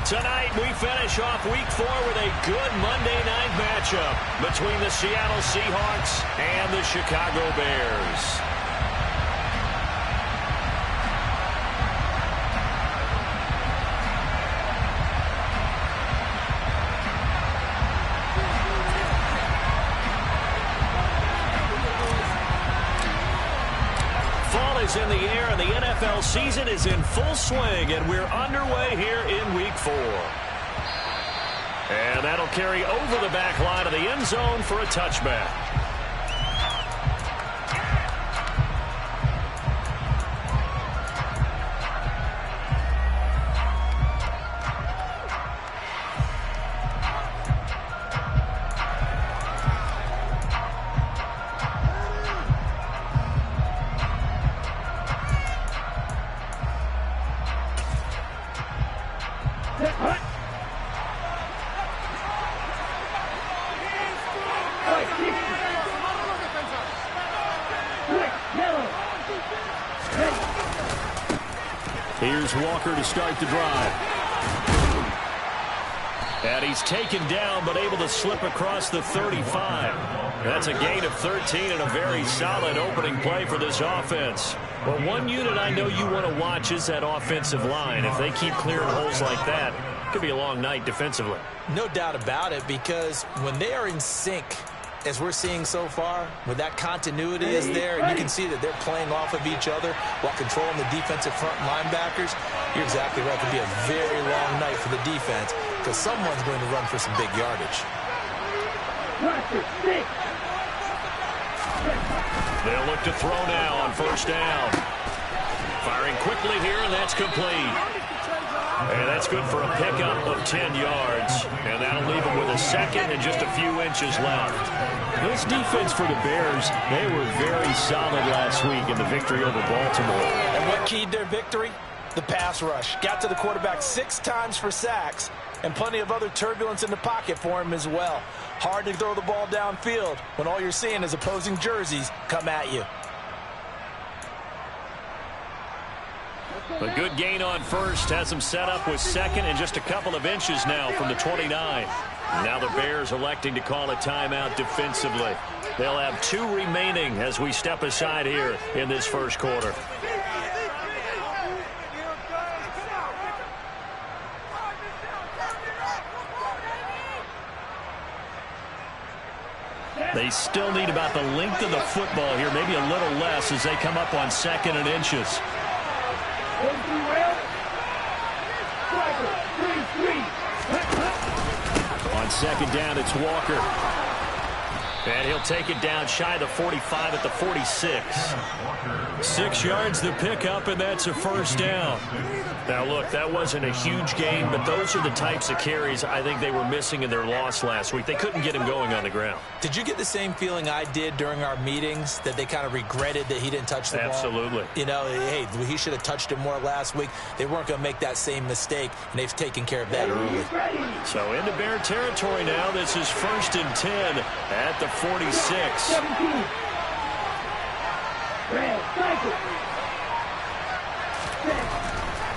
Tonight, we finish off Week 4 with a good Monday night matchup between the Seattle Seahawks and the Chicago Bears. In the air, and the NFL season is in full swing, and we're underway here in Week 4. And that'll carry over the back line of the end zone for a touchback. Here's Walker to start the drive. And he's taken down, but able to slip across the 35. That's a gain of 13 and a very solid opening play for this offense. Well, one unit I know you want to watch is that offensive line. If they keep clearing holes like that, it could be a long night defensively. No doubt about it, because when they are in sync, as we're seeing so far, when that continuity is there, and you can see that they're playing off of each other while controlling the defensive front linebackers, you're exactly right. It could be a very long night for the defense because someone's going to run for some big yardage. They'll look to throw now on first down. Firing quickly here, and that's complete. And that's good for a pickup of 10 yards. And that'll leave them with a second and just a few inches left. This defense for the Bears, they were very solid last week in the victory over Baltimore. And what keyed their victory? The pass rush. Got to the quarterback 6 times for sacks, and plenty of other turbulence in the pocket for him as well. Hard to throw the ball downfield when all you're seeing is opposing jerseys come at you. A good gain on first has them set up with second and just a couple of inches now from the 29. Now the Bears electing to call a timeout defensively. They'll have 2 remaining as we step aside here in this first quarter. They still need about the length of the football here, maybe a little less as they come up on second and inches. On second down, it's Walker. And he'll take it down shy of the 45 at the 46. 6 yards the pickup, and that's a first down. Now, look, that wasn't a huge gain, but those are the types of carries I think they were missing in their loss last week. They couldn't get him going on the ground. Did you get the same feeling I did during our meetings, that they kind of regretted that he didn't touch the ball? Absolutely. You know, hey, he should have touched it more last week. They weren't going to make that same mistake, and they've taken care of that early. So into Bear territory now. This is 1st and 10 at the 46.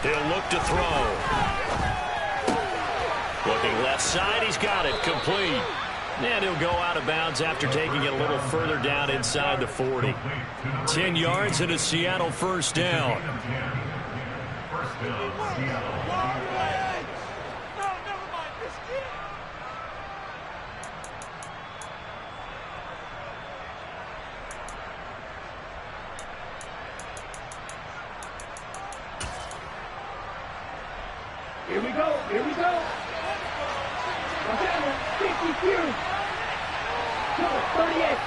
He'll look to throw. Looking left side, he's got it, complete. And he'll go out of bounds after taking it a little further down inside the 40. 10 yards and a Seattle first down. Here we go, here we go. 52. 38.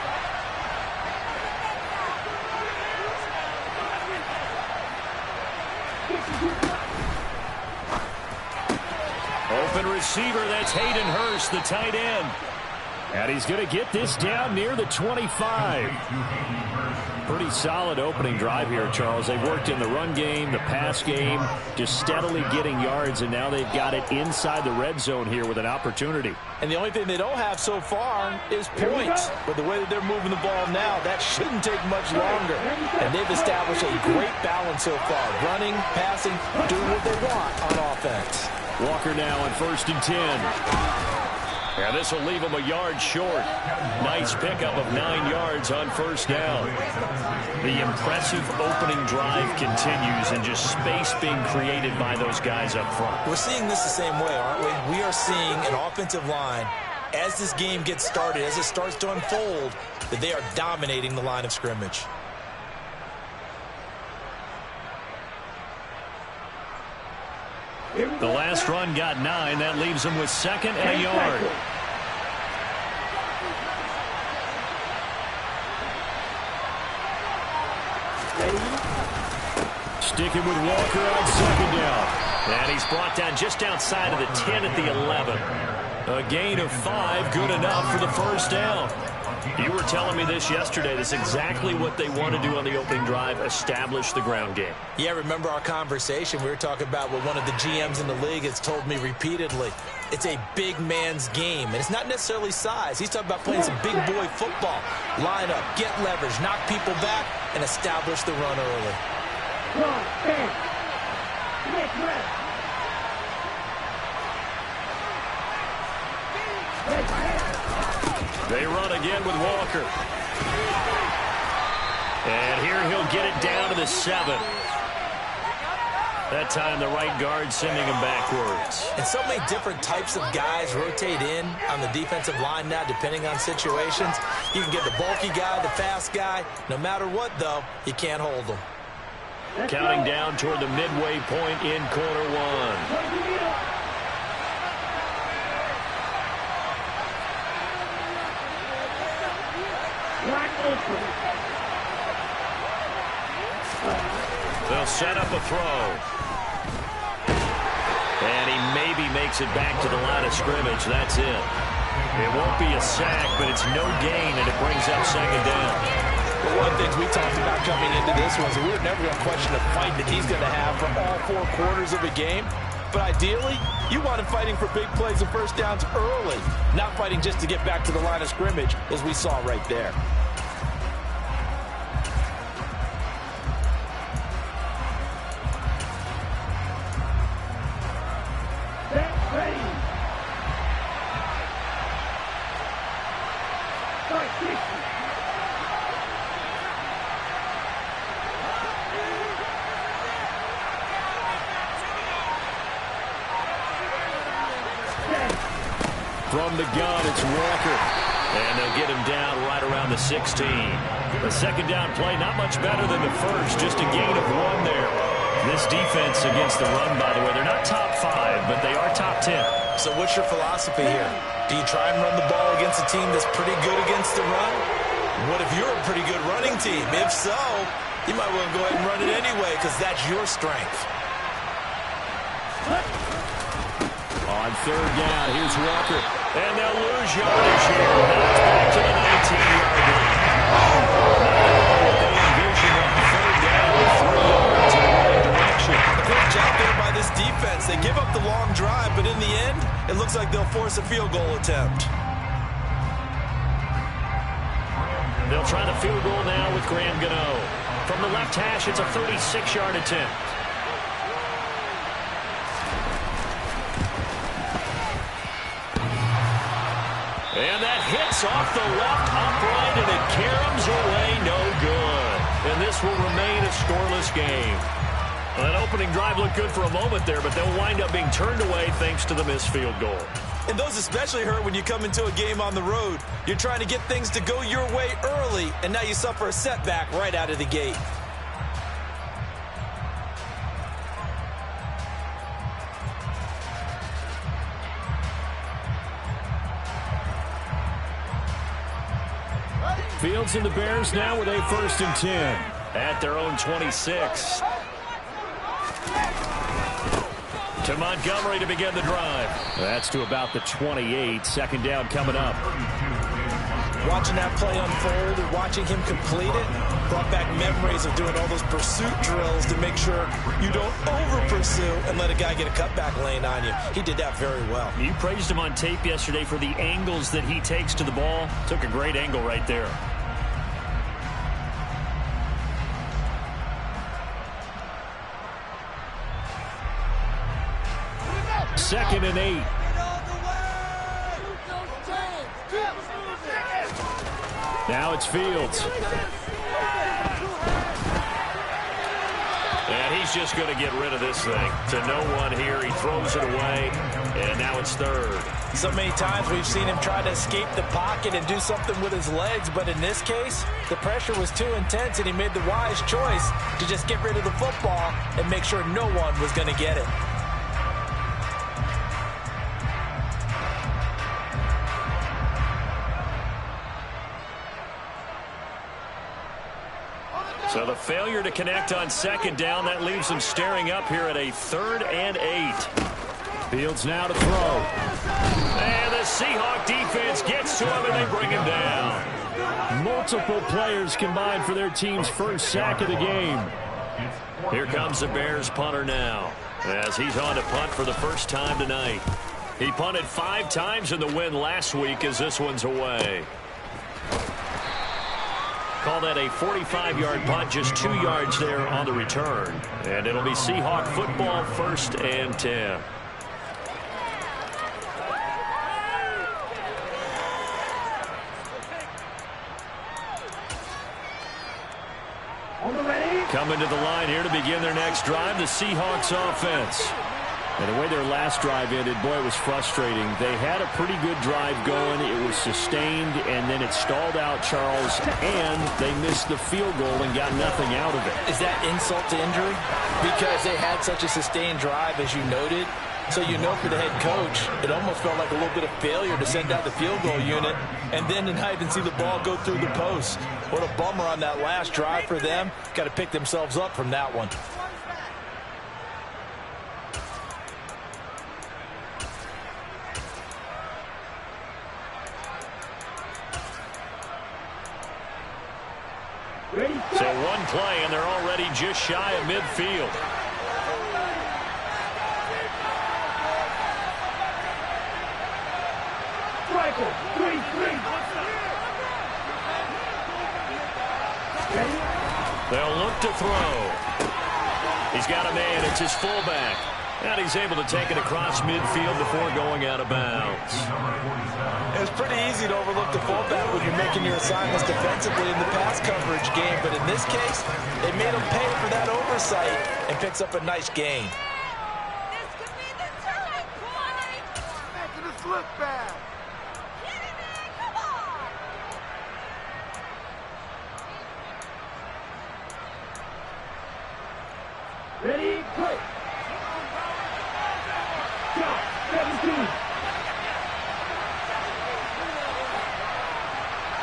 Open receiver, that's Hayden Hurst, the tight end. And he's going to get this down near the 25. Pretty solid opening drive here, Charles. They've worked in the run game, the pass game, just steadily getting yards, and now they've got it inside the red zone here with an opportunity. And the only thing they don't have so far is points. But the way that they're moving the ball now, that shouldn't take much longer. And they've established a great balance so far. Running, passing, doing what they want on offense. Walker now on 1st and 10. And this will leave him a yard short. Nice pickup of 9 yards on 1st down. The impressive opening drive continues, and just space being created by those guys up front. We're seeing this the same way, aren't we? We are seeing an offensive line, as this game gets started, as it starts to unfold, that they are dominating the line of scrimmage. The last run got 9. That leaves him with 2nd and a yard. Sticking with Walker on 2nd down. And he's brought down just outside of the 10 at the 11. A gain of 5, good enough for the 1st down. You were telling me this yesterday. That's exactly what they want to do on the opening drive, establish the ground game. Yeah, remember our conversation. We were talking about what one of the GMs in the league has told me repeatedly. It's a big man's game, and it's not necessarily size. He's talking about playing some big boy football. Line up, get leverage, knock people back, and establish the run early. They run again with Walker. And here he'll get it down to the 7. That time the right guard sending him backwards. And so many different types of guys rotate in on the defensive line now, depending on situations. You can get the bulky guy, the fast guy. No matter what, though, you can't hold them. Counting down toward the midway point in quarter 1. They'll set up a throw. And he maybe makes it back to the line of scrimmage. That's it. It won't be a sack, but it's no gain, and it brings up 2nd down. Well, one of the things we talked about coming into this was that we were never going to question the fight that he's going to have for all 4 quarters of the game. But ideally, you want him fighting for big plays and 1st downs early, not fighting just to get back to the line of scrimmage, as we saw right there. From the gun, it's Walker. And they'll get him down right around the 16. The 2nd down play, not much better than the first, just a gain of 1 there. This defense against the run, by the way, they're not top 5, but they are top 10. So what's your philosophy here? Do you try and run the ball against a team that's pretty good against the run? What if you're a pretty good running team? If so, you might want to go ahead and run it anyway, because that's your strength. On 3rd down, here's Walker. And they'll lose yardage here. Now it's back to the 19-yard line. What they envision on 3rd down with 3 yards in the right direction. A great job there by this defense. They give up the long drive, but in the end, it looks like they'll force a field goal attempt. They'll try the field goal now with Graham Gano. From the left hash, it's a 36-yard attempt. And that hits off the left upright, and it caroms away, no good. And this will remain a scoreless game. Well, that opening drive looked good for a moment there, but they'll wind up being turned away thanks to the missed field goal. And those especially hurt when you come into a game on the road. You're trying to get things to go your way early, and now you suffer a setback right out of the gate. Fields and the Bears now with a 1st and 10 at their own 26. To Montgomery to begin the drive. That's to about the 28. 2nd down coming up. Watching that play unfold and watching him complete it brought back memories of doing all those pursuit drills to make sure you don't over-pursue and let a guy get a cutback lane on you. He did that very well. You praised him on tape yesterday for the angles that he takes to the ball. Took a great angle right there. 2nd and 8. Now it's Fields. And he's just going to get rid of this thing. To no one here. He throws it away. And now it's 3rd. So many times we've seen him try to escape the pocket and do something with his legs. But in this case, the pressure was too intense, and he made the wise choice to just get rid of the football and make sure no one was going to get it. So the failure to connect on 2nd down, that leaves them staring up here at a 3rd and 8. Fields now to throw. And the Seahawk defense gets to him, and they bring him down. Multiple players combined for their team's first sack of the game. Here comes the Bears punter now, as he's on to punt for the first time tonight. He punted 5 times in the win last week, as this one's away. Call that a 45-yard punt, just 2 yards there on the return. And it'll be Seahawk football, 1st and 10. Coming to the line here to begin their next drive, the Seahawks offense. And the way their last drive ended, boy, it was frustrating. They had a pretty good drive going. It was sustained, and then it stalled out, Charles, and they missed the field goal and got nothing out of it. Is that insult to injury? Because they had such a sustained drive, as you noted. So you know for the head coach, it almost felt like a little bit of failure to send out the field goal unit and then to not even see the ball go through the post. What a bummer on that last drive for them. Got to pick themselves up from that one. So one play, and they're already just shy of midfield. They'll look to throw. He's got a man. It's his fullback. And he's able to take it across midfield before going out of bounds. It's pretty easy to overlook the fullback when you're making your assignments defensively in the pass coverage game. But in this case, they made him pay for that oversight and picks up a nice gain. This could be the turning point. Making us look bad. Get him in, come on. Ready, play. Shot, 17.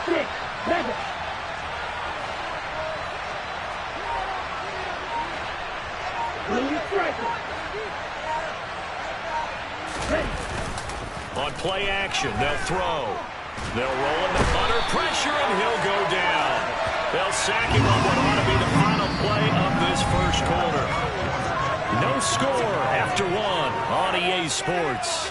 6, 7. Blue striker. Ready. On play action, they'll throw. They'll roll him under pressure, and he'll go down. They'll sack him on what ought to be the final play of this first quarter. No score after 1 on EA Sports.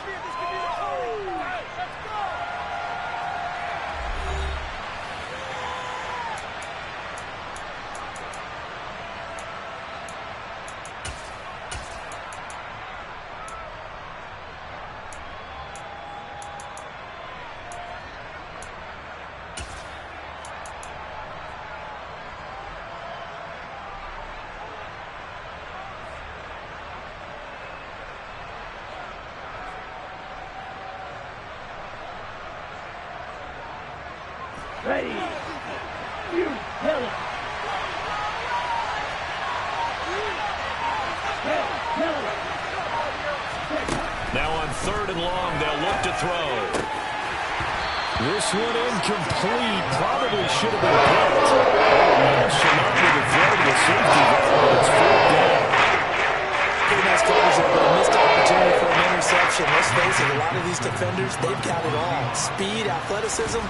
Ready. You tell it. Now on 3rd and long, they'll look to throw. This one incomplete. Probably should have been picked. Should not be the throw to the safety valve, but it's 4th down. Pretty nice coverage there, but a missed opportunity for an interception. Let's face it, a lot of these defenders, they've got it all. Speed, athleticism,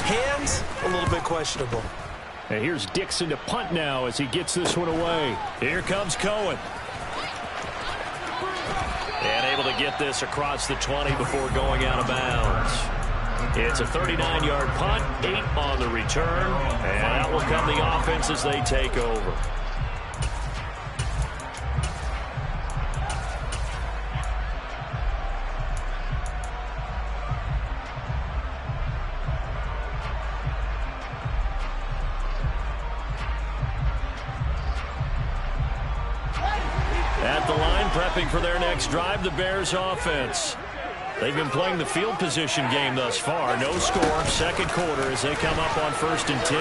hands, a little bit questionable. And here's Dixon to punt now as he gets this one away. Here comes Cohen. And able to get this across the 20 before going out of bounds. It's a 39-yard punt, 8 on the return, and out will come the offense as they take over. prepping for their next drive, the Bears offense. They've been playing the field position game thus far. No score, second quarter as they come up on 1st and 10.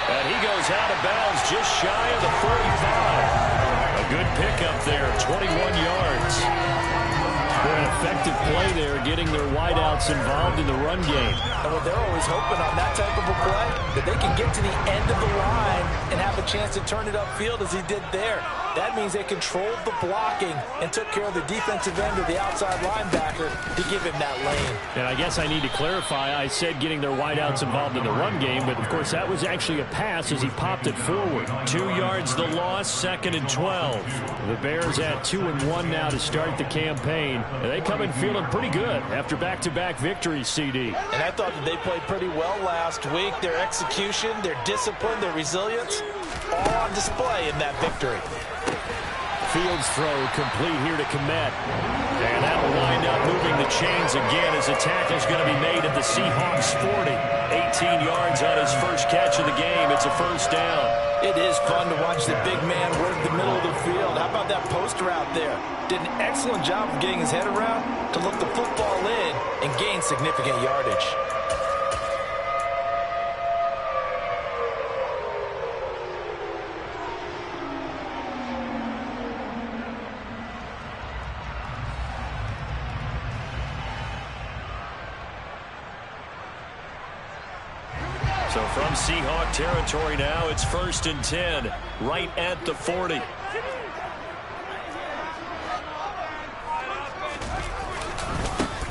And he goes out of bounds just shy of the 45. A good pickup there, 21 yards. An effective play there, getting their wideouts involved in the run game. And what they're always hoping on that type of a play, that they can get to the end of the line and have a chance to turn it upfield as he did there. That means they controlled the blocking and took care of the defensive end of the outside linebacker to give him that lane. And I guess I need to clarify, I said getting their wideouts involved in the run game, but of course that was actually a pass as he popped it forward. 2 yards the loss, 2nd and 12. The Bears at 2-1 now to start the campaign. And they come in feeling pretty good after back-to-back victories, CD. And I thought that they played pretty well last week. Their execution, their discipline, their resilience, all on display in that victory. Fields throw complete here to Komet. And that'll wind up moving the chains again as the tackle's going to be made at the Seahawks 40. 18 yards on his first catch of the game. It's a first down. It is fun to watch the big man work the middle of the field. How about that post route there? Did an excellent job of getting his head around to look the football in and gain significant yardage. So from Seahawk territory now, it's 1st and 10, right at the 40.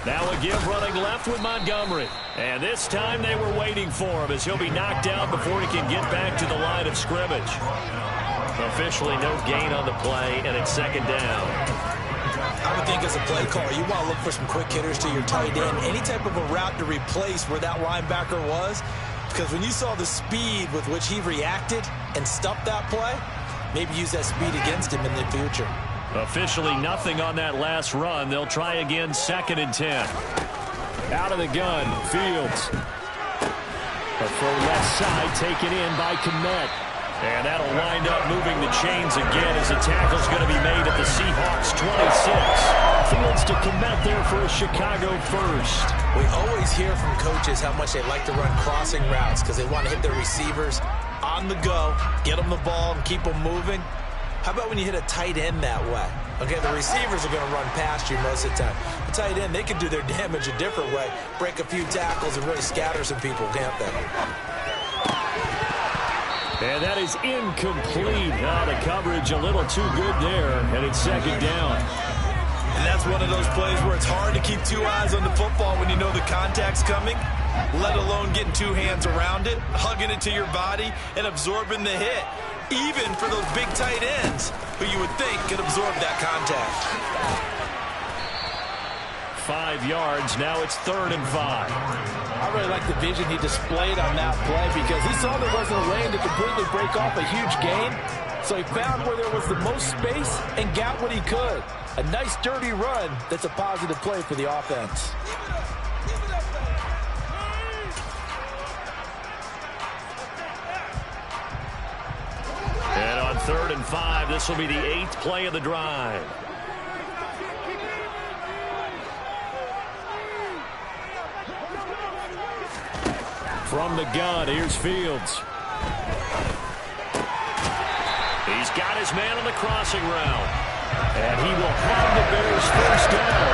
Now a give running left with Montgomery. And this time they were waiting for him as he'll be knocked out before he can get back to the line of scrimmage. Officially no gain on the play, and it's 2nd down. I would think as a play caller, you want to look for some quick hitters to your tight end. Any type of a route to replace where that linebacker was. Because when you saw the speed with which he reacted and stuffed that play, maybe use that speed against him in the future. Officially nothing on that last run. They'll try again, 2nd and 10. Out of the gun, Fields. A throw left side taken in by Komet. And that'll wind up moving the chains again as the tackle's going to be made at the Seahawks 26. Fields to Komet there for a Chicago first. We always hear from coaches how much they like to run crossing routes because they want to hit their receivers on the go, get them the ball, and keep them moving. How about when you hit a tight end that way? Okay, the receivers are going to run past you most of the time. The tight end, they can do their damage a different way, break a few tackles, and really scatter some people, can't they? And that is incomplete. The coverage a little too good there, and it's 2nd down. And that's one of those plays where it's hard to keep 2 eyes on the football when you know the contact's coming, let alone getting 2 hands around it, hugging it to your body, and absorbing the hit. Even for those big tight ends who you would think could absorb that contact. 5 yards. Now it's 3rd and 5. I really like the vision he displayed on that play because he saw there wasn't a lane to completely break off a huge gain. So he found where there was the most space and got what he could. A nice dirty run that's a positive play for the offense. And on 3rd and 5, this will be the 8th play of the drive. From the gun, here's Fields. He's got his man on the crossing route. And he will have the Bears first down.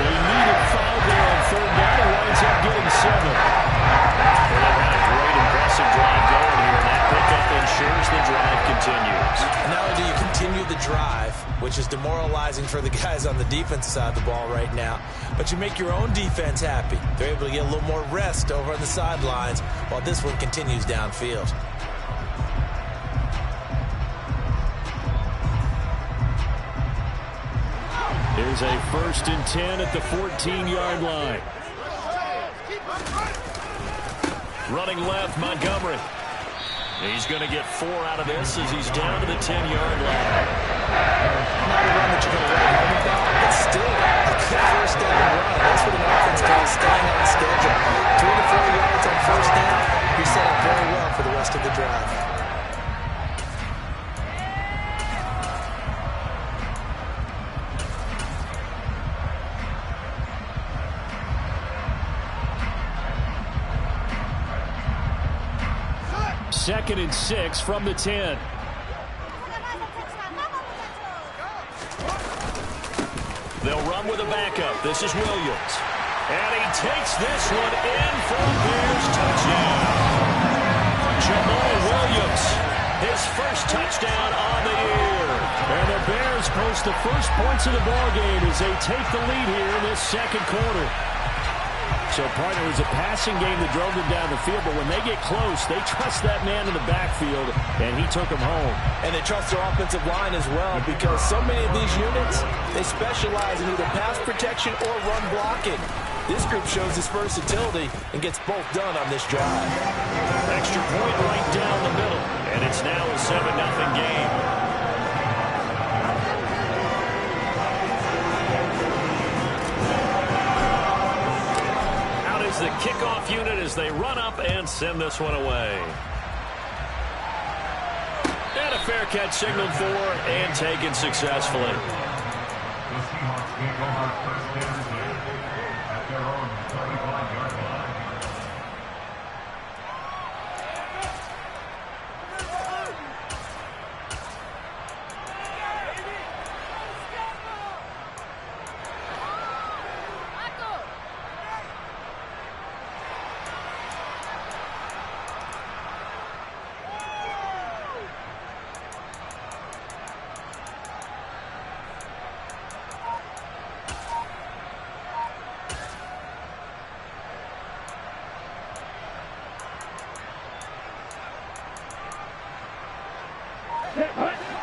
They needed 5 there on 3rd down. He winds up getting 7. Well, they've had a great, impressive drive going here. And that pickup ensures the drive continues. Not only do you continue the drive, which is demoralizing for the guys on the defensive side of the ball right now, but you make your own defense happy. They're able to get a little more rest over on the sidelines while this one continues downfield. Here's a 1st and 10 at the 14-yard line. Running left, Montgomery. He's going to get 4 out of this as he's down to the 10-yard line. Not a run that you're going to run home about, but still a good first down run. That's what an offense calls staying on schedule. 3 to 4 yards on first down. He set up very well for the rest of the drive. 2nd and 6 from the 10. They'll run with a backup. This is Williams. And he takes this one in for a Bears touchdown. Jamal Williams, his first touchdown on the year. And the Bears post the first points of the ballgame as they take the lead here in this second quarter. So, partner, it was a passing game that drove them down the field, but when they get close, they trust that man in the backfield, and he took them home. And they trust their offensive line as well, because so many of these units, they specialize in either pass protection or run blocking. This group shows its versatility and gets both done on this drive. Extra point right down the middle, and it's now a 7-0 game. The kickoff unit as they run up and send this one away. And a fair catch signaled for and taken successfully.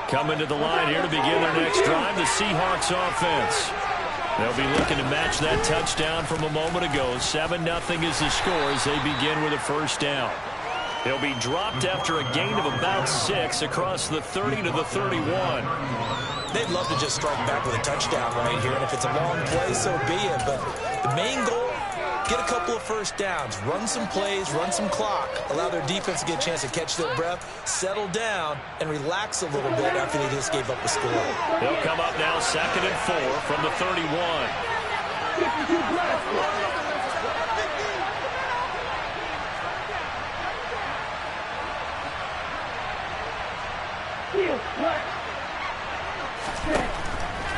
Coming to the line here to begin their next drive, the Seahawks offense. They'll be looking to match that touchdown from a moment ago. 7-0 is the score as they begin with a first down. They'll be dropped after a gain of about 6 across the 30 to the 31. They'd love to just strike back with a touchdown right here, and if it's a long play, so be it. But the main goal, get a couple of first downs, run some plays, run some clock, allow their defense to get a chance to catch their breath, settle down, and relax a little bit after they just gave up a score. They'll come up now 2nd and 4 from the 31.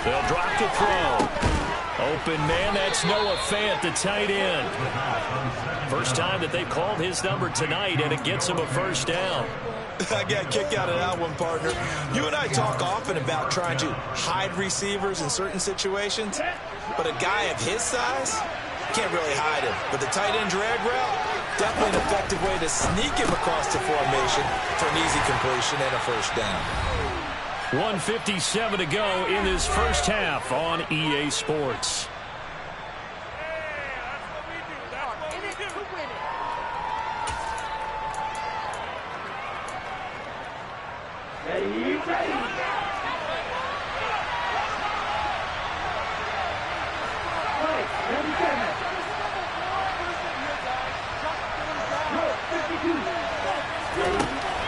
They'll drop to throw. Open man, that's Noah Fant, the tight end. First time that they've called his number tonight, and it gets him a first down. I got a kick out of that one, partner. You and I talk often about trying to hide receivers in certain situations, but a guy of his size can't really hide him. But the tight end drag route, definitely an effective way to sneak him across the formation for an easy completion and a first down. 1:57 to go in this first half on EA Sports.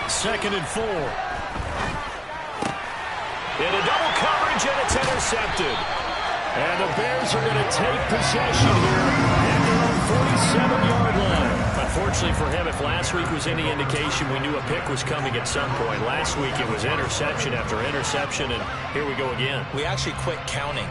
Second and 4. In a double coverage, and it's intercepted. And the Bears are going to take possession here at their own 47-yard line. Unfortunately for him, if last week was any indication, we knew a pick was coming at some point. Last week it was interception after interception, and here we go again. We actually quit counting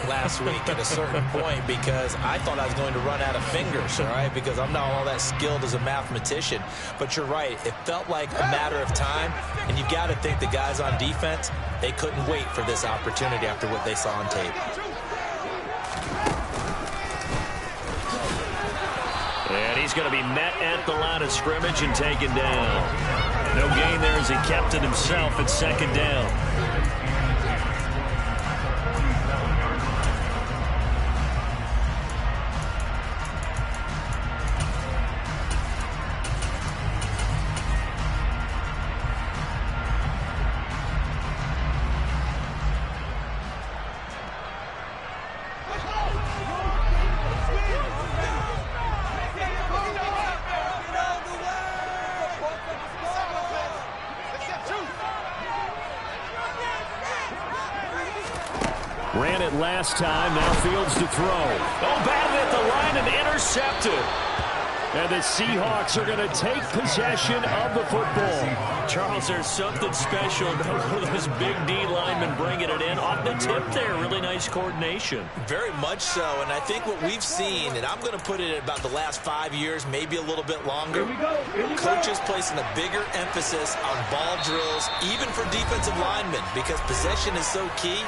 last week at a certain point because I thought I was going to run out of fingers, all right, because I'm not all that skilled as a mathematician. But you're right. It felt like a matter of time, and you've got to think the guys on defense, they couldn't wait for this opportunity after what they saw on tape. And he's going to be met at the line of scrimmage and taken down. No gain there as he kept it himself at second down. Ran it last time, now fields to throw. Oh, batted at the line and intercepted. And the Seahawks are going to take possession of the football. Charles, there's something special about one of those big D linemen bringing it in. Off the tip there, really nice coordination. Very much so, and I think what we've seen, and I'm going to put it at about the last 5 years, maybe a little bit longer, coaches placing a bigger emphasis on ball drills, even for defensive linemen, because possession is so key.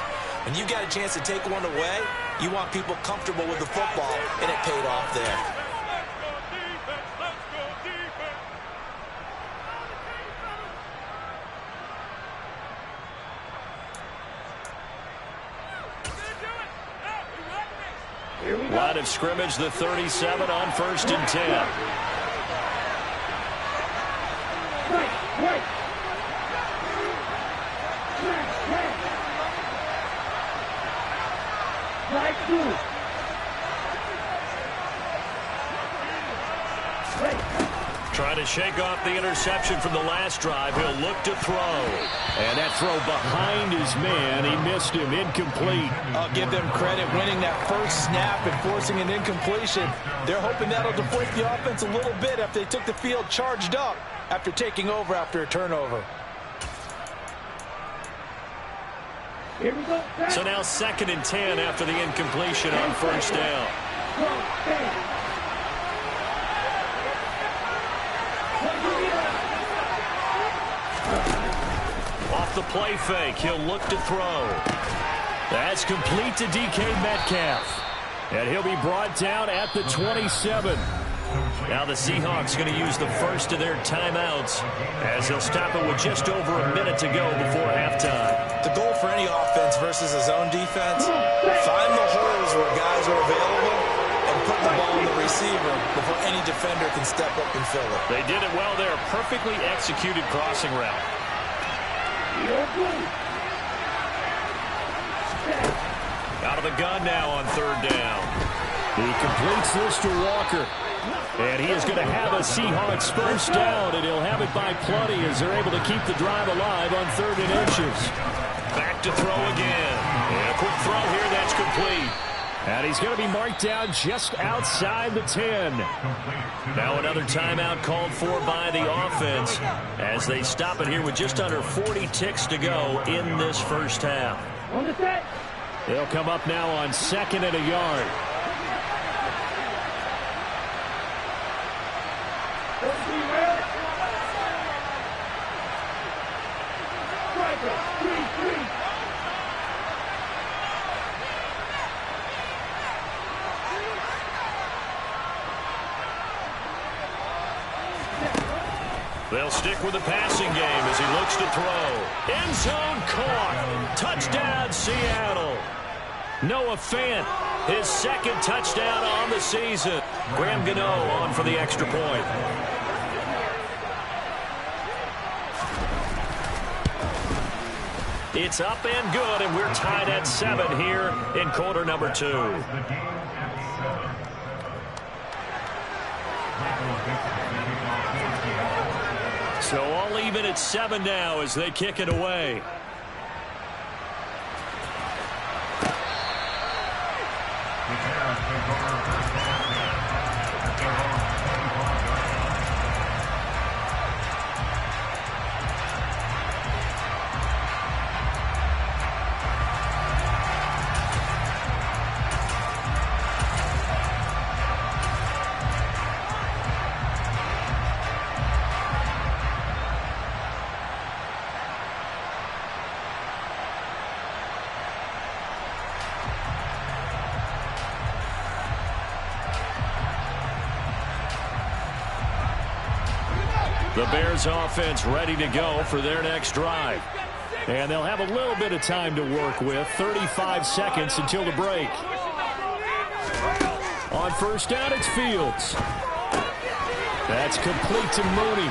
When you got a chance to take one away, you want people comfortable with the football, and it paid off there. Line of scrimmage, the 37 on 1st and 10. Trying to shake off the interception from the last drive. He'll look to throw. And that throw behind his man. He missed him. Incomplete. I'll give them credit winning that first snap and forcing an incompletion. They're hoping that'll deflate the offense a little bit after they took the field charged up after taking over after a turnover. Here we go. So now 2nd and 10 after the incompletion on 1st down. Off the play fake, he'll look to throw. That's complete to DK Metcalf. And he'll be brought down at the 27. Now the Seahawks going to use the first of their timeouts as they'll stop it with just over a minute to go before halftime. The goal for any offense versus a zone defense, find the holes where guys are available and put the ball in the receiver before any defender can step up and fill it. They did it well there. Perfectly executed crossing route. Out of the gun now on 3rd down. He completes this to Walker. And he is going to have a Seahawks first down, and he'll have it by plenty as they're able to keep the drive alive on 3rd and inches. Back to throw again. And a quick throw here, that's complete. And he's going to be marked down just outside the 10. Now another timeout called for by the offense as they stop it here with just under 40 ticks to go in this first half. They'll come up now on 2nd and a yard. They'll stick with the passing game as he looks to throw. End zone caught. Touchdown, Seattle. Noah Fant, his 2nd touchdown on the season. Graham Gano on for the extra point. It's up and good, and we're tied at 7 here in quarter number 2. So all even at 7 now as they kick it away. The Bears offense ready to go for their next drive. And they'll have a little bit of time to work with. 35 seconds until the break. On 1st down, it's Fields. That's complete to Mooney.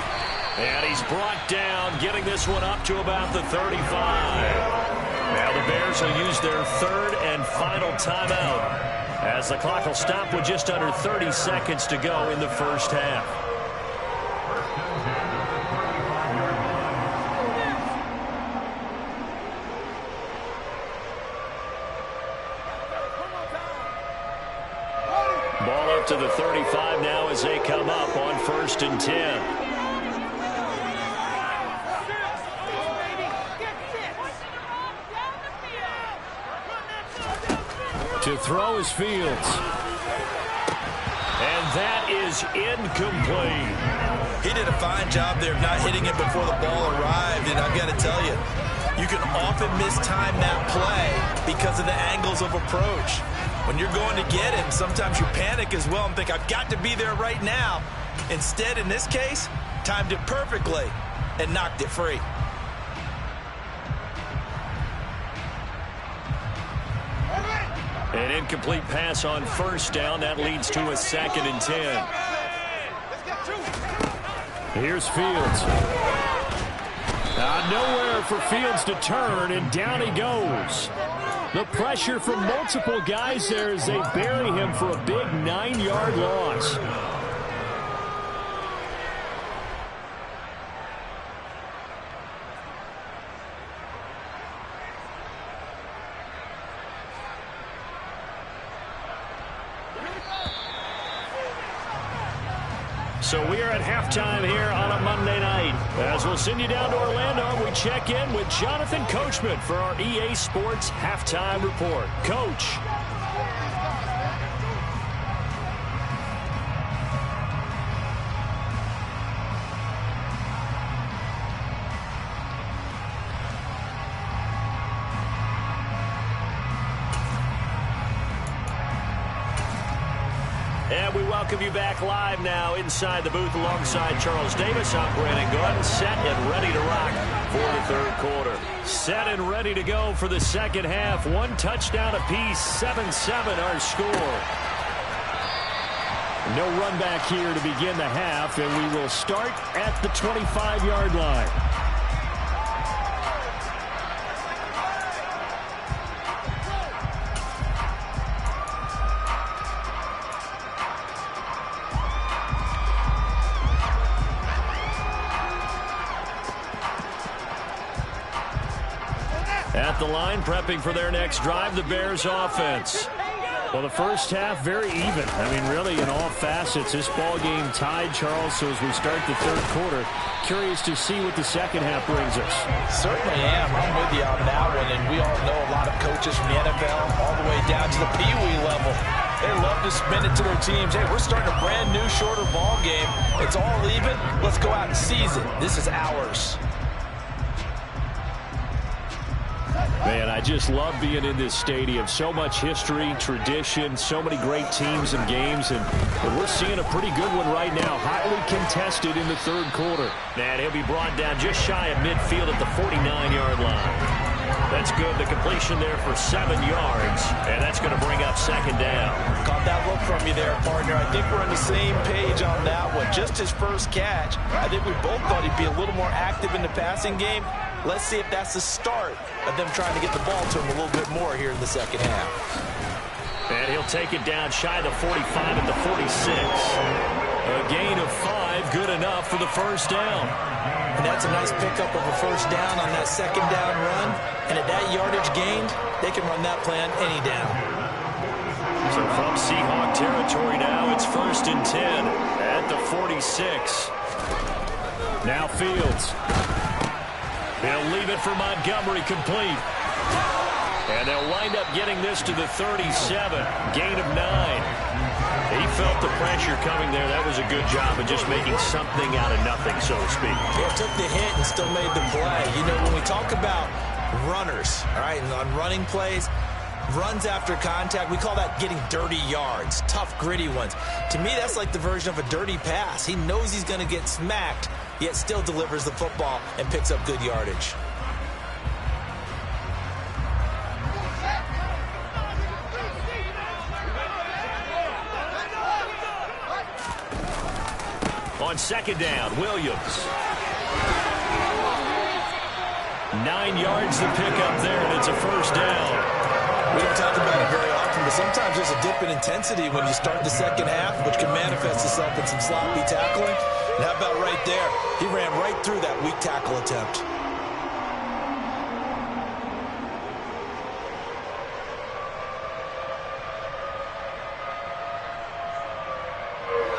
And he's brought down, getting this one up to about the 35. Now the Bears will use their 3rd and final timeout as the clock will stop with just under 30 seconds to go in the first half. to the 35 now as they come up on 1st and 10. To throw is Fields. And that is incomplete. He did a fine job there of not hitting it before the ball arrived, and I've got to tell you, you can often mistime that play because of the angles of approach. When you're going to get him, sometimes you panic as well and think, I've got to be there right now. Instead, in this case, timed it perfectly and knocked it free. An incomplete pass on 1st down. That leads to a 2nd and 10. Here's Fields. Nowhere for Fields to turn, and down he goes. The pressure from multiple guys there as they bury him for a big 9-yard loss. So we are at halftime here on a Monday night. As we'll send you down to Orlando, we check in with Jonathan Coachman for our EA Sports Halftime Report. Coach. And we welcome you back live now inside the booth alongside Charles Davis. I'm Brandon Gordon, set and ready to rock for the 3rd quarter. Set and ready to go for the 2nd half. 1 touchdown apiece, 7-7 our score. No run back here to begin the half, and we will start at the 25-yard line. At the line, prepping for their next drive, the Bears offense. Well, the first half, very even. I mean, really, in all facets, this ball game tied, Charles. So as we start the 3rd quarter, curious to see what the 2nd half brings us. Certainly am. I'm with you on that one, and we all know a lot of coaches from the NFL all the way down to the Pee-wee level. They love to spin it to their teams. Hey, we're starting a brand new, shorter ball game. It's all even. Let's go out and seize it. This is ours. Man, I just love being in this stadium. So much history, tradition, so many great teams and games, and we're seeing a pretty good one right now. Hotly contested in the 3rd quarter. And he'll be brought down just shy of midfield at the 49-yard line. That's good. The completion there for 7 yards, and that's going to bring up 2nd down. Caught that look from you there, partner. I think we're on the same page on that one. Just his first catch. I think we both thought he'd be a little more active in the passing game. Let's see if that's the start of them trying to get the ball to him a little bit more here in the 2nd half. And he'll take it down shy of the 45 at the 46. A gain of 5, good enough for the 1st down. And that's a nice pickup of a 1st down on that 2nd down run. And at that yardage gained, they can run that play on any down. So from Seahawk territory now, it's 1st and 10 at the 46. Now Fields. They'll leave it for Montgomery, complete. And they'll wind up getting this to the 37. Gain of 9. He felt the pressure coming there. That was a good job of just making something out of nothing, so to speak. Yeah, took the hit and still made the play. You know, when we talk about runners, all right, and on running plays, runs after contact, we call that getting dirty yards, tough, gritty ones. To me, that's like the version of a dirty pass. He knows he's going to get smacked, yet still delivers the football and picks up good yardage. On 2nd down, Williams. 9 yards to pick up there, and it's a 1st down. We don't talk about it very often, but sometimes there's a dip in intensity when you start the 2nd half, which can manifest itself in some sloppy tackling. And how about right there? He ran right through that weak tackle attempt.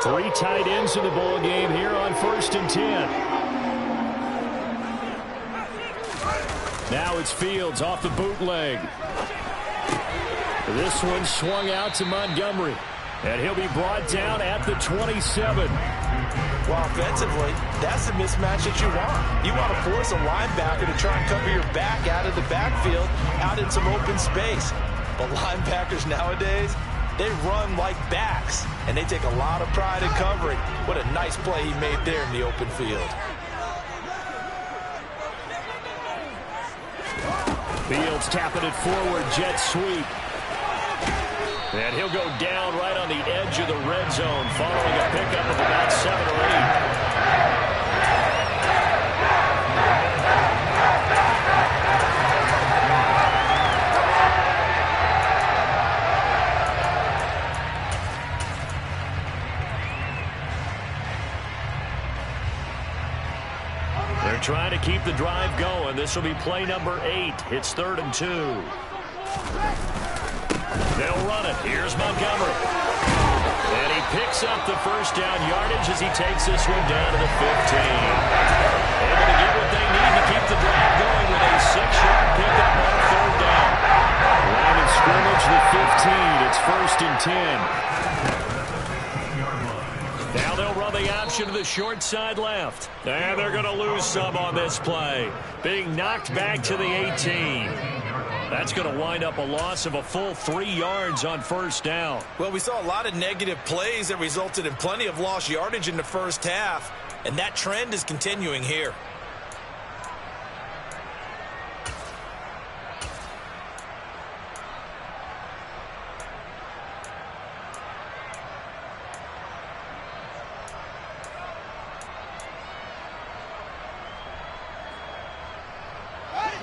Three tight ends in the ball game here on 1st and 10. Now it's Fields off the bootleg. This one swung out to Montgomery. And he'll be brought down at the 27. Well, offensively, that's the mismatch that you want. You want to force a linebacker to try and cover your back out of the backfield, out in some open space. But linebackers nowadays, they run like backs, and they take a lot of pride in covering. What a nice play he made there in the open field. Fields tapping it forward, jet sweep. And he'll go down right on the edge of the red zone following a pickup of about 7 or 8. They're trying to keep the drive going. This will be play number 8. It's 3rd and 2. They'll run it. Here's Montgomery. And he picks up the first down yardage as he takes this one down to the 15. Able to get what they need to keep the drive going with a 6-yard pickup on 3rd down. Line of scrimmage, the 15. It's 1st and 10. Now they'll run the option to the short side left. And they're going to lose some on this play. Being knocked back to the 18. That's going to wind up a loss of a full 3 yards on 1st down. Well, we saw a lot of negative plays that resulted in plenty of lost yardage in the first half, and that trend is continuing here.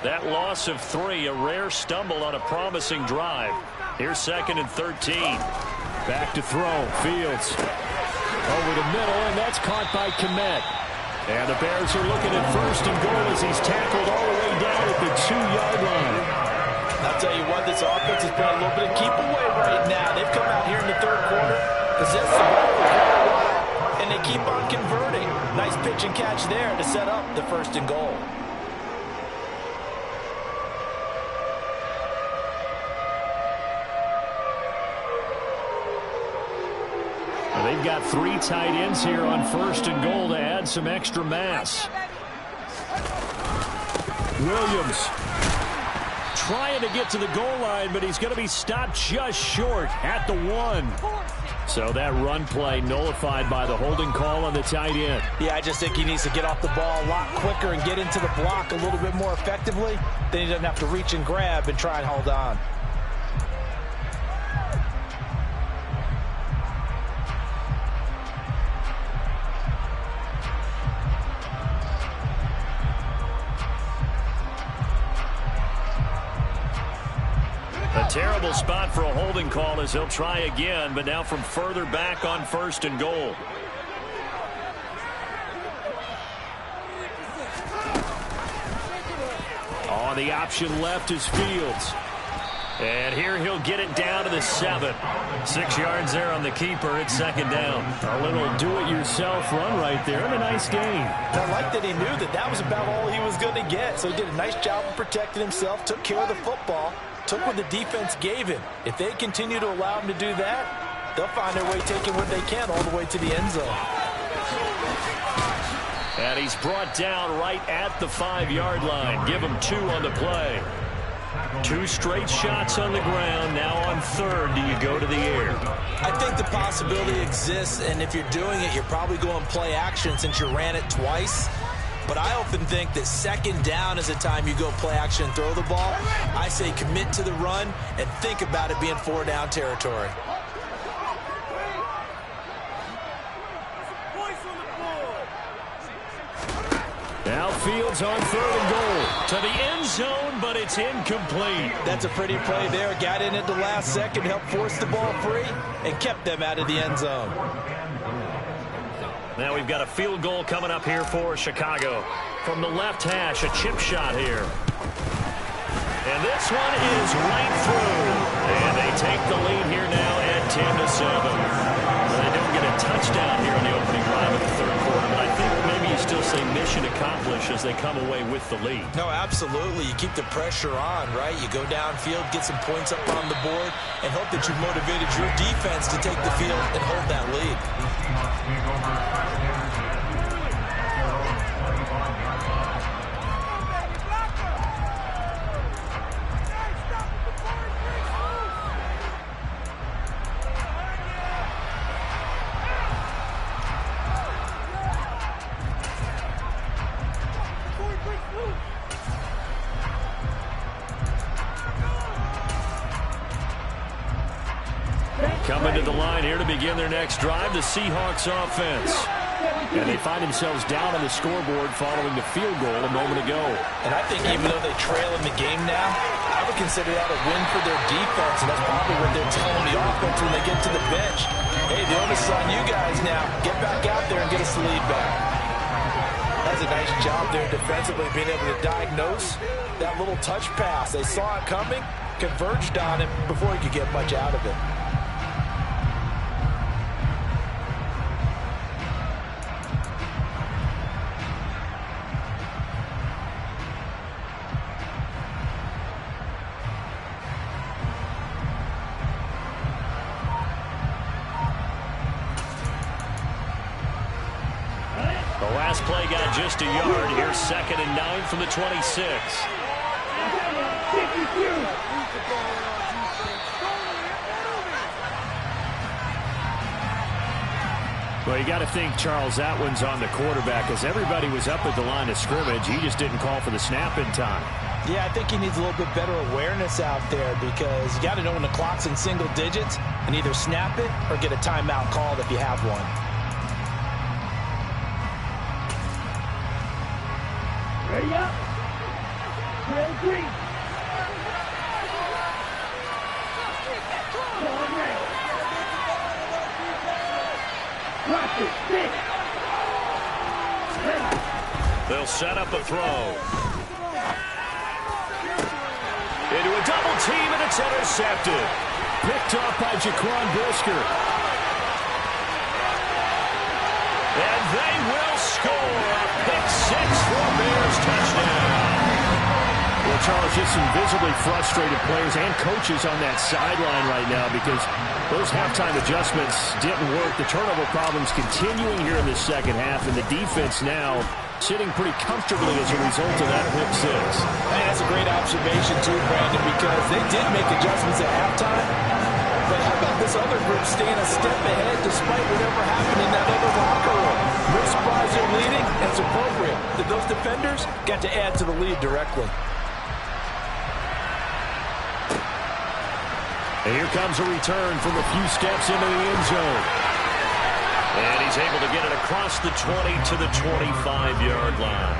That loss of 3, a rare stumble on a promising drive. Here's 2nd and 13. Back to throw. Fields over the middle, and that's caught by Kmet. And the Bears are looking at 1st and goal as he's tackled all the way down at the 2-yard line. I'll tell you what, this offense has been a little bit of keep away right now. They've come out here in the 3rd quarter, possessed the ball for quite a while, and they keep on converting. Nice pitch and catch there to set up the 1st and goal. They've got 3 tight ends here on 1st and goal to add some extra mass. Williams trying to get to the goal line, but he's going to be stopped just short at the 1. So that run play nullified by the holding call on the tight end. Yeah, I just think he needs to get off the ball a lot quicker and get into the block a little bit more effectively. Then he doesn't have to reach and grab and try and hold on. A terrible spot for a holding call as he'll try again, but now from further back on 1st and goal. On the option left is Fields. And here he'll get it down to the 7. 6 yards there on the keeper. It's 2nd down. A little do-it-yourself run right there and a nice gain. And I like that he knew that that was about all he was going to get. So he did a nice job of protecting himself, took care of the football, took what the defense gave him. If they continue to allow him to do that, they'll find their way taking what they can all the way to the end zone. And he's brought down right at the 5-yard line. Give him 2 on the play. 2 straight shots on the ground. Now on 3rd, do you go to the air? I think the possibility exists, and if you're doing it, you're probably going play action since you ran it twice. But I often think that 2nd down is the time you go play action and throw the ball. I say commit to the run and think about it being 4-down territory. Now Fields on 3rd and goal. To the end zone, but it's incomplete. That's a pretty play there. Got in at the last second, helped force the ball free, and kept them out of the end zone. Now we've got a field goal coming up here for Chicago. From the left hash, a chip shot here. And this one is right through. And they take the lead here now at 10-7. They don't get a touchdown here in the opening drive of the third quarter, but I think maybe you still say mission accomplished as they come away with the lead. No, absolutely. You keep the pressure on, right? You go downfield, get some points up on the board, and hope that you've motivated your defense to take the field and hold that lead. Coming to the line here to begin their next drive, the Seahawks offense. And they find themselves down on the scoreboard following the field goal a moment ago. And I think even though they trail in the game now, I would consider that a win for their defense, and that's probably what they're telling the offense when they get to the bench. Hey, the onus is on you guys now. Get back out there and get us the lead back. That's a nice job there defensively, being able to diagnose that little touch pass. They saw it coming, converged on it before he could get much out of it. The last play got just a yard. Here's 2nd and 9 from the 26. Well, you got to think, Charles, that one's on the quarterback, as everybody was up at the line of scrimmage. He just didn't call for the snap in time. Yeah, I think he needs a little bit better awareness out there, because you got to know when the clock's in single digits and either snap it or get a timeout called if you have one. Ready up. Trail green. Ball red. Watch it. Stick. They'll set up a throw. Into a double team, and it's intercepted. Picked off by Jaquan Brisker. And they will score a pick six for a Bears touchdown. Well, Charles, just some visibly frustrated players and coaches on that sideline right now, because those halftime adjustments didn't work. The turnover problems continuing here in the second half, and the defense now sitting pretty comfortably as a result of that pick six. Hey, that's a great observation too, Brandon, because they did make adjustments at halftime. But how about this other group staying a step ahead despite whatever happened in that other locker room? No surprise they're leading, and it's appropriate that those defenders got to add to the lead directly. And here comes a return from a few steps into the end zone. And he's able to get it across the 20 to the 25-yard line.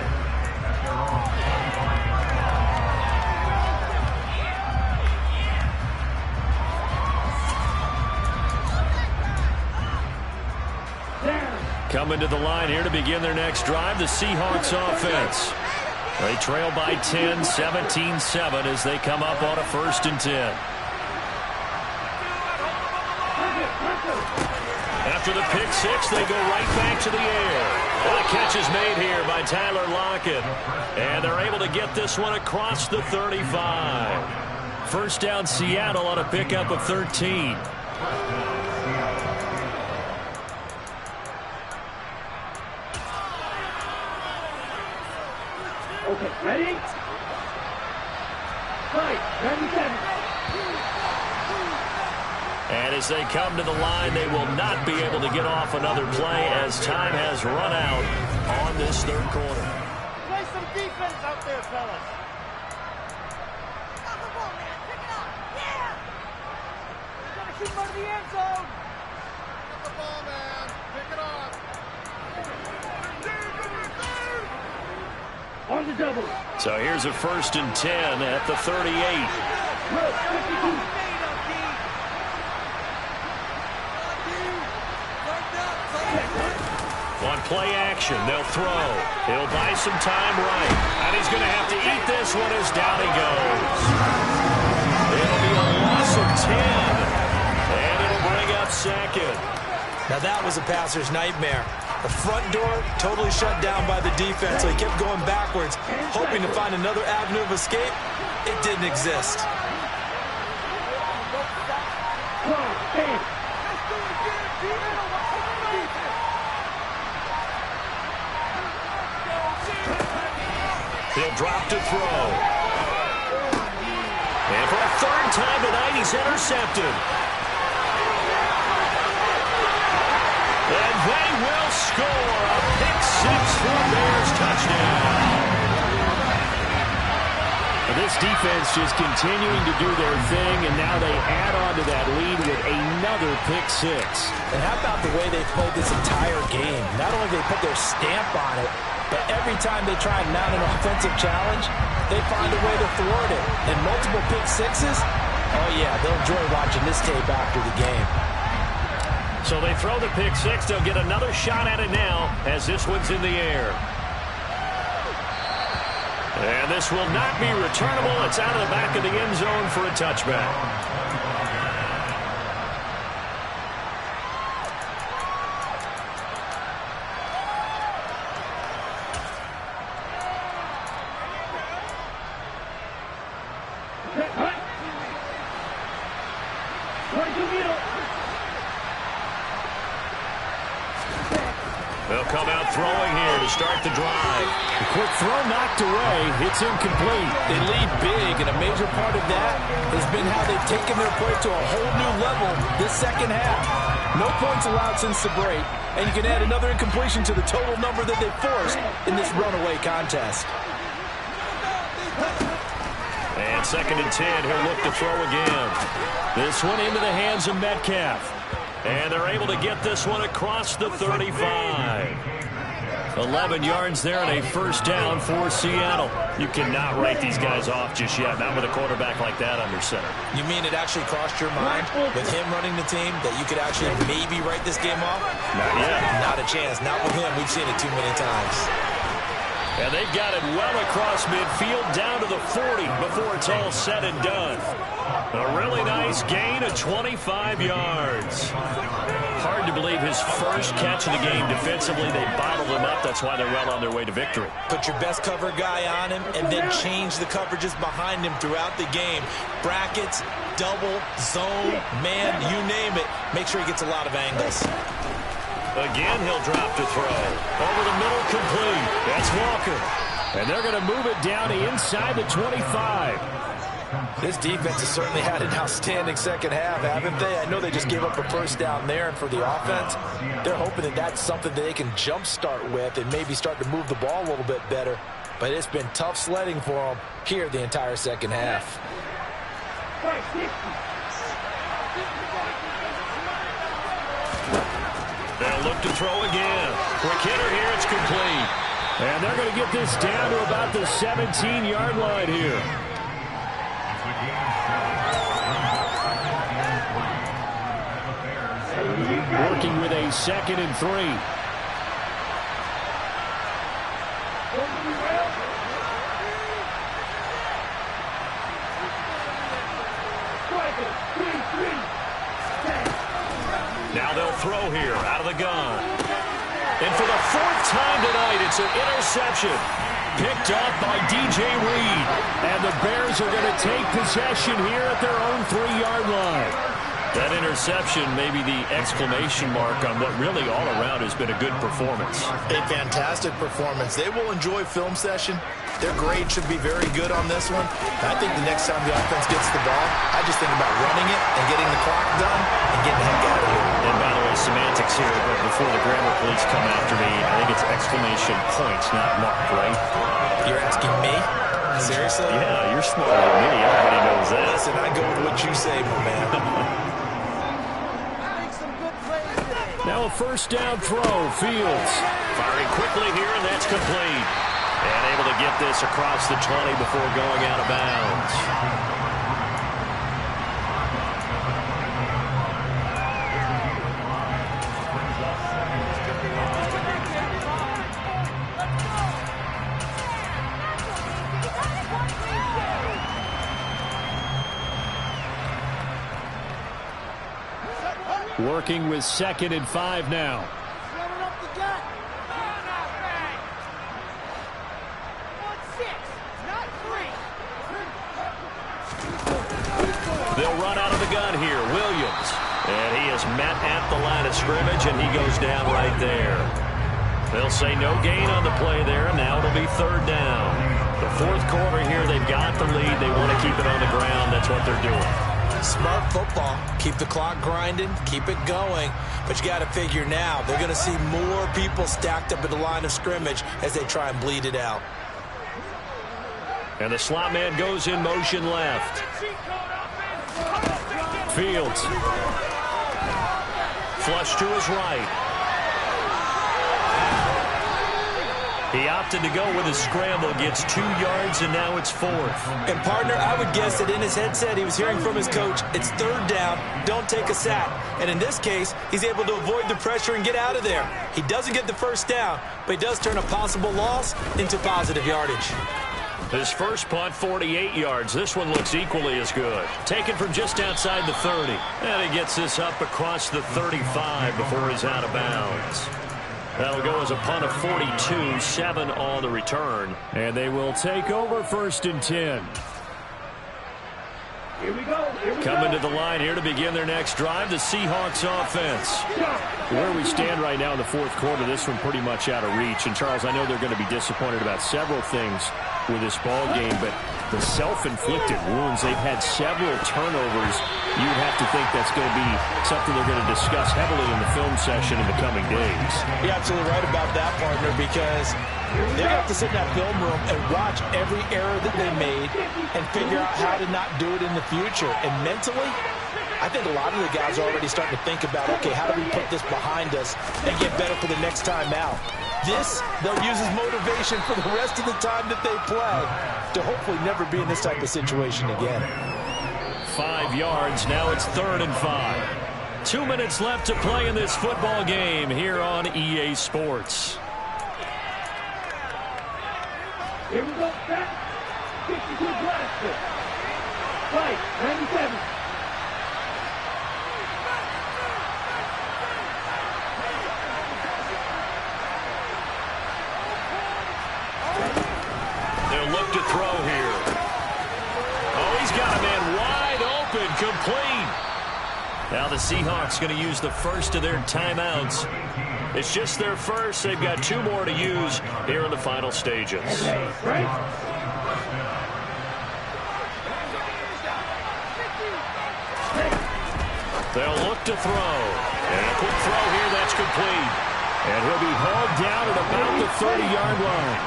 Coming to the line here to begin their next drive, the Seahawks offense. They trail by 10, 17-7 as they come up on a 1st and 10. After the pick six, they go right back to the air. Well, the catch is made here by Tyler Lockett. And they're able to get this one across the 35. First down, Seattle on a pickup of 13. Okay, ready? Fight, 97. And as they come to the line, they will not be able to get off another play as time has run out on this third quarter. Play some defense out there, fellas. Got the ball, man. Pick it up. Yeah. Gotta keep him out of the end zone. Got the ball, man. Pick it up. On the double. So here's a 1st and 10 at the 38. Look, 52. On play action, they'll throw. He'll buy some time right. And he's going to have to eat this one as down he goes. It'll be a loss of 10. And it'll bring up 2nd. Now that was a passer's nightmare. The front door totally shut down by the defense, so he kept going backwards, hoping to find another avenue of escape. It didn't exist. He'll drop to throw. And for a third time tonight, he's intercepted. And they will score a pick six for a Bears touchdown. This defense just continuing to do their thing, and now they add on to that lead with another pick six. And how about the way they played this entire game? Not only did they put their stamp on it, but every time they try and mount an offensive challenge, they find a way to thwart it. And multiple pick sixes, oh yeah, they'll enjoy watching this tape after the game. So they throw the pick six. They'll get another shot at it now as this one's in the air. And this will not be returnable. It's out of the back of the end zone for a touchback. They'll come out throwing here to start the drive. The quick throw knocked away. It's incomplete. They lead big, and a major part of that has been how they've taken their play to a whole new level this second half. No points allowed since the break, and you can add another incompletion to the total number that they forced in this runaway contest. And 2nd and 10, he'll look to throw again. This one into the hands of Metcalf. And they're able to get this one across the 35. 11 yards there and a first down for Seattle. You cannot write these guys off just yet, not with a quarterback like that under center. You mean it actually crossed your mind with him running the team that you could actually maybe write this game off? Not yet. Not a chance. Not with him. We've seen it too many times. And they've got it well across midfield down to the 40 before it's all said and done. A really nice gain of 25 yards. Hard to believe his first catch of the game defensively. They bottled him up. That's why they're well on their way to victory. Put your best cover guy on him and then change the coverages behind him throughout the game. Brackets, double, zone, man, you name it. Make sure he gets a lot of angles. Again, he'll drop to throw. Over the middle, complete. That's Walker. And they're going to move it down to inside the 25. This defense has certainly had an outstanding second half, haven't they? I know they just gave up a first down there, and for the offense, they're hoping that that's something that they can jumpstart with and maybe start to move the ball a little bit better. But it's been tough sledding for them here the entire second half. They'll look to throw again. Quick hitter here, it's complete. And they're going to get this down to about the 17-yard line here. Working with a 2nd and 3. Now they'll throw here out of the gun. And for the 4th time tonight, it's an interception. Picked up by DJ Reed. And the Bears are going to take possession here at their own 3-yard line. That interception may be the exclamation mark on what really all around has been a good performance. A fantastic performance. They will enjoy film session. Their grade should be very good on this one. I think the next time the offense gets the ball, I just think about running it and getting the clock done and getting the heck out of here. And by the way, semantics here, but before the grammar police come after me, I think it's exclamation points, not mark, right? You're asking me? Seriously? Yeah, you're smarter than me. Everybody knows that. Listen, I go with what you say, my man. Now a first down throw, Fields. Firing quickly here, and that's complete. And able to get this across the 20 before going out of bounds. Working with 2nd and 5 now. Slamming up the gut. They'll run out of the gun here. Williams. And he is met at the line of scrimmage, and he goes down right there. They'll say no gain on the play there, and now it'll be 3rd down. The 4th quarter here, they've got the lead. They want to keep it on the ground. That's what they're doing. Smart football. Keep the clock grinding. Keep it going. But you got to figure now, they're going to see more people stacked up at the line of scrimmage as they try and bleed it out. And the slot man goes in motion left. Fields. Flush to his right. He opted to go with a scramble, gets 2 yards, and now it's 4th. And, partner, I would guess that in his headset he was hearing from his coach, it's 3rd down, don't take a sack. And in this case, he's able to avoid the pressure and get out of there. He doesn't get the 1st down, but he does turn a possible loss into positive yardage. His first punt, 48 yards. This one looks equally as good. Taken from just outside the 30. And he gets this up across the 35 before he's out of bounds. That'll go as a punt of 42, 7 on the return. And they will take over 1st and 10. Here we go. Coming to the line here to begin their next drive, the Seahawks offense. Where we stand right now in the 4th quarter, this one pretty much out of reach. And, Charles, I know they're going to be disappointed about several things with this ball game, but the self-inflicted wounds, they've had several turnovers. You would have to think that's going to be something they're going to discuss heavily in the film session in the coming days. You're absolutely right about that, partner, because they're going to have to sit in that film room and watch every error that they made and figure out how to not do it in the future. And mentally, I think a lot of the guys are already starting to think about, okay, how do we put this behind us and get better for the next time out? This, they'll use as motivation for the rest of the time that they play to hopefully never be in this type of situation again. 5 yards. Now it's 3rd and 5. 2 minutes left to play in this football game here on EA Sports. Here we go. Set. 52 blaster. Fight. 97. They'll look to throw here. Oh, he's got a man wide open, complete. Now the Seahawks going to use the first of their timeouts. It's just their first. They've got 2 more to use here in the final stages. They'll look to throw. And a quick throw here, that's complete. And he'll be hauled down at about the 30-yard line.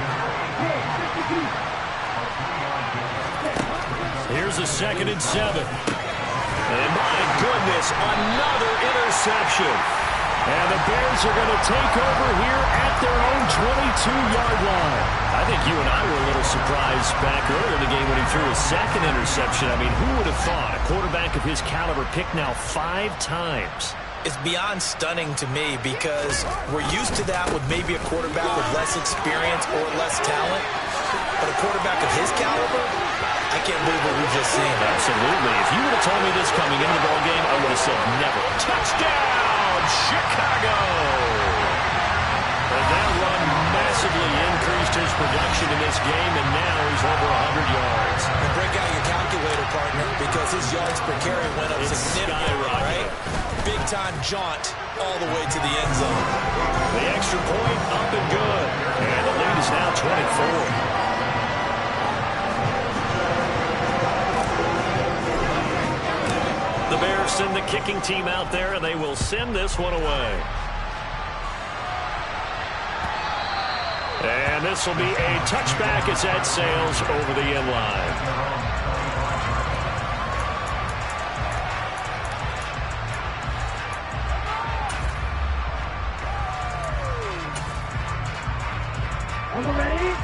Here's a 2nd and 7. And my goodness, another interception. And the Bears are going to take over here at their own 22-yard line. I think you and I were a little surprised back earlier in the game when he threw his 2nd interception. I mean, who would have thought a quarterback of his caliber picked now 5 times? It's beyond stunning to me because we're used to that with maybe a quarterback with less experience or less talent. But a quarterback of his caliber, I can't believe what we've just seen. Absolutely. If you would have told me this coming into the ball game, I would have said never. Touchdown, Chicago! And that run massively increased his production in this game, and now he's over 100 yards. And break out your calculator, partner, because his yards per carry went up significantly, right? Big-time jaunt all the way to the end zone. The extra point up and good. And the lead is now 24. The Bears send the kicking team out there, and they will send this one away. And this will be a touchback as that sails over the end line.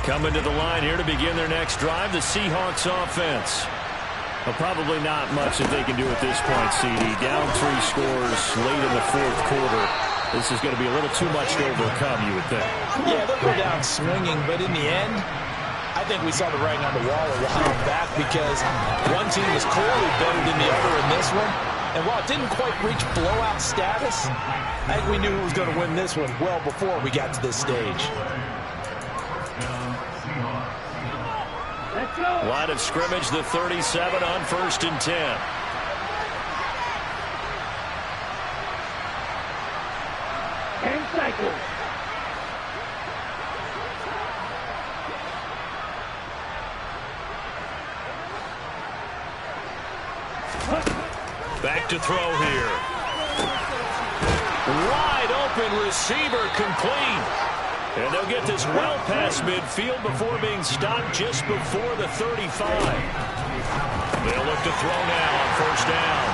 Coming to the line here to begin their next drive, the Seahawks offense. Well, probably not much that they can do at this point, CD. Down 3 scores late in the 4th quarter. This is going to be a little too much to overcome, you would think. Yeah, they'll go down swinging, but in the end, I think we saw the writing on the wall a while back because one team was clearly better than the other in this one. And while it didn't quite reach blowout status, I think we knew who was going to win this one well before we got to this stage. Let's go. Line of scrimmage, the 37 on 1st and 10. Cycles. Back to throw here. Wide open receiver complete. And they'll get this well past midfield before being stopped just before the 35. They'll look to throw now on 1st down.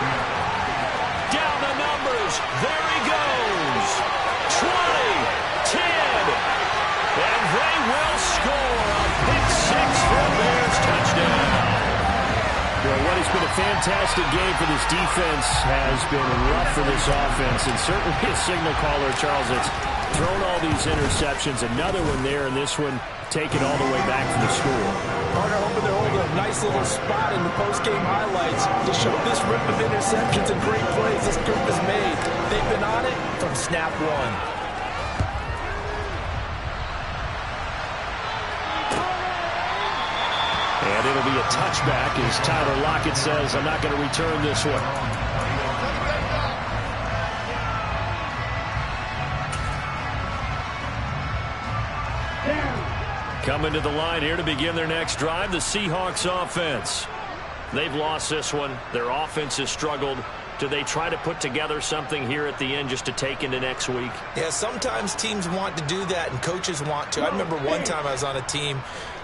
Down the numbers. There he goes. 20, 10, and they will score a pick 6 for a Bears touchdown. Well, what has been a fantastic game for this defense has been rough for this offense, and certainly a signal caller, Charles, that's thrown all these interceptions. Another one there, and this one taken all the way back from the score. Carter hoping to hold a nice little spot in the post-game highlights to show this rip of interceptions and great plays this group has made. They've been on it from snap one. And it'll be a touchback as Tyler Lockett says, I'm not going to return this one. Coming to the line here to begin their next drive, the Seahawks offense. They've lost this one. Their offense has struggled. Do they try to put together something here at the end just to take into next week? Yeah, sometimes teams want to do that and coaches want to. I remember one time I was on a team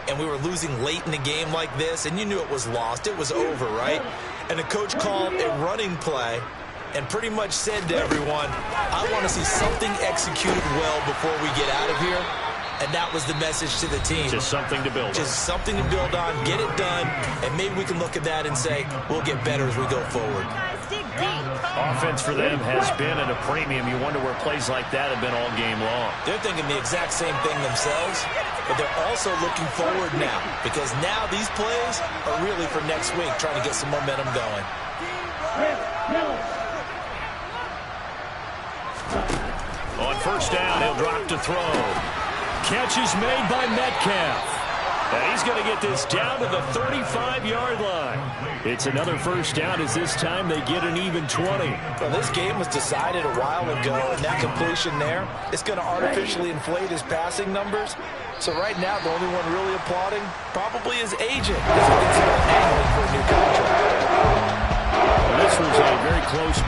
and we were losing late in the game like this, and you knew it was lost. It was over, right? And the coach called a running play and pretty much said to everyone, I want to see something executed well before we get out of here. And that was the message to the team. Just something to build on. Just something to build on, get it done, and maybe we can look at that and say, we'll get better as we go forward. Offense for them has been at a premium. You wonder where plays like that have been all game long. They're thinking the exact same thing themselves, but they're also looking forward now, because now these plays are really for next week, trying to get some momentum going. On 1st down, he'll drop to throw. Catch is made by Metcalf. And he's going to get this down to the 35-yard line. It's another 1st down as this time they get an even 20. Well, this game was decided a while ago, and that completion there is going to artificially inflate his passing numbers. So right now, the only one really applauding probably his agent as he considers angling for